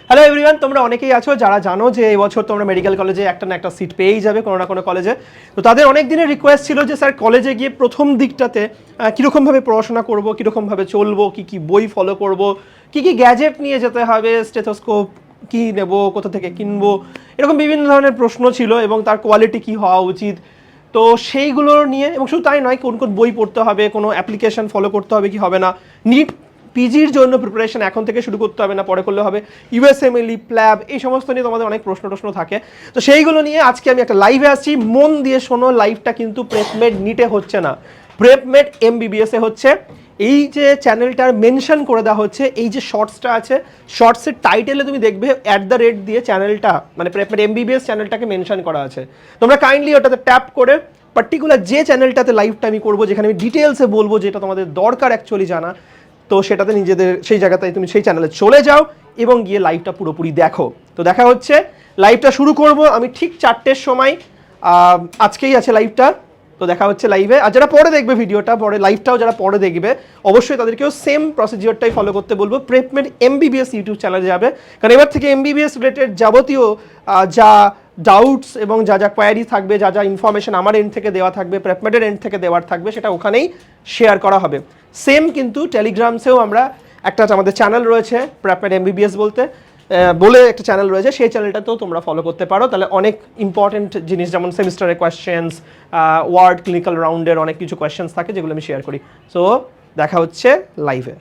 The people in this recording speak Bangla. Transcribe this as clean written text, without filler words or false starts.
হ্যালো এভরিওয়ান, তোমরা অনেকেই আছো যারা জানো যে এই বছর তোমরা মেডিকেল কলেজে একটা না একটা সিট পেয়েই যাবে কোনো না কোনো কলেজে। তো তাদের অনেক দিনের রিকোয়েস্ট ছিল যে স্যার কলেজে গিয়ে প্রথম দিকটাতে কীরকমভাবে পড়াশোনা করব, কীরকমভাবে চলবো, কী কী বই ফলো করব, কী কী গ্যাজেট নিয়ে যেতে হবে, স্টেথোস্কোপ কী নেব, কোথা থেকে কিনবো, এরকম বিভিন্ন ধরনের প্রশ্ন ছিল এবং তার কোয়ালিটি কী হওয়া উচিত। তো সেইগুলো নিয়ে, এবং শুধু তাই নয়, কোন কোন বই পড়তে হবে, কোনো অ্যাপ্লিকেশন ফলো করতে হবে কি হবে না, নিট পিজির জন্য প্রিপারেশন এখন থেকে শুরু করতে হবে না পরে করলে হবে, ইউএসএমএলই প্ল্যাব, এই সমস্ত নিয়ে তোমাদের অনেক প্রশ্ন থাকে। তো সেইগুলো নিয়ে আজকে আমি একটা লাইভে আসছি, মন দিয়ে শোনো। লাইভটা কিন্তু প্রেপমেড নিটে হচ্ছে না, প্রেপমেড এমবিবিএসে হচ্ছে। এই যে চ্যানেলটার মেনশন করে দেওয়া হচ্ছে, এই যে শর্টসটা আছে, শর্টসের টাইটেলে তুমি দেখবে @ দিয়ে চ্যানেলটা, মানে প্রেপমেড এমবিবিএস চ্যানেলটাকে মেনশন করা আছে। তোমরা কাইন্ডলি ওটাতে ট্যাপ করে পার্টিকুলার যে চ্যানেলটাতে লাইভটা আমি করবো, যেখানে আমি ডিটেলসে বলবো যেটা তোমাদের দরকার অ্যাকচুয়ালি জানা, তো সেটাতে নিজেদের সেই জায়গাটায় তুমি সেই চ্যানেলে চলে যাও এবং গিয়ে লাইভটা পুরোপুরি দেখো। তো দেখা হচ্ছে, লাইভটা শুরু করব আমি ঠিক 4টের সময়, আজকেই আছে লাইভটা। তো দেখা হচ্ছে লাইভে। আর যারা পরে দেখবে ভিডিওটা, পরে লাইভটাও যারা পরে দেখবে, অবশ্যই তাদেরকেও সেম প্রসিজিওরটাই ফলো করতে বলবো। প্রেপমেড এমবিবিএস ইউটিউব চ্যানেলে যাবে, কারণ এবার থেকে এমবিবিএস রিলেটেড যাবতীয় যা ডাউটস এবং যা যা কোয়ারি থাকবে, যা যা ইনফরমেশন আমার এন্ড থেকে দেওয়া থাকবে, প্রেপমেডের এন্ড থেকে দেওয়ার থাকবে, সেটা ওখানেই শেয়ার করা হবে। সেম কিন্তু টেলিগ্রামসেও আমরা একটা আমাদের চ্যানেল রয়েছে, প্রেপমেড এমবিবিএস বলে একটা চ্যানেল রয়েছে, সেই চ্যানেলটাতেও তোমরা ফলো করতে পারো। তাহলে অনেক ইম্পর্টেন্ট জিনিস, যেমন সেমিস্টারের কোয়েশ্চেন্স, ওয়ার্ড ক্লিনিক্যাল রাউন্ডের অনেক কিছু কোয়েশ্চেন্স থাকে যেগুলো আমি শেয়ার করি। সো দেখা হচ্ছে লাইভে।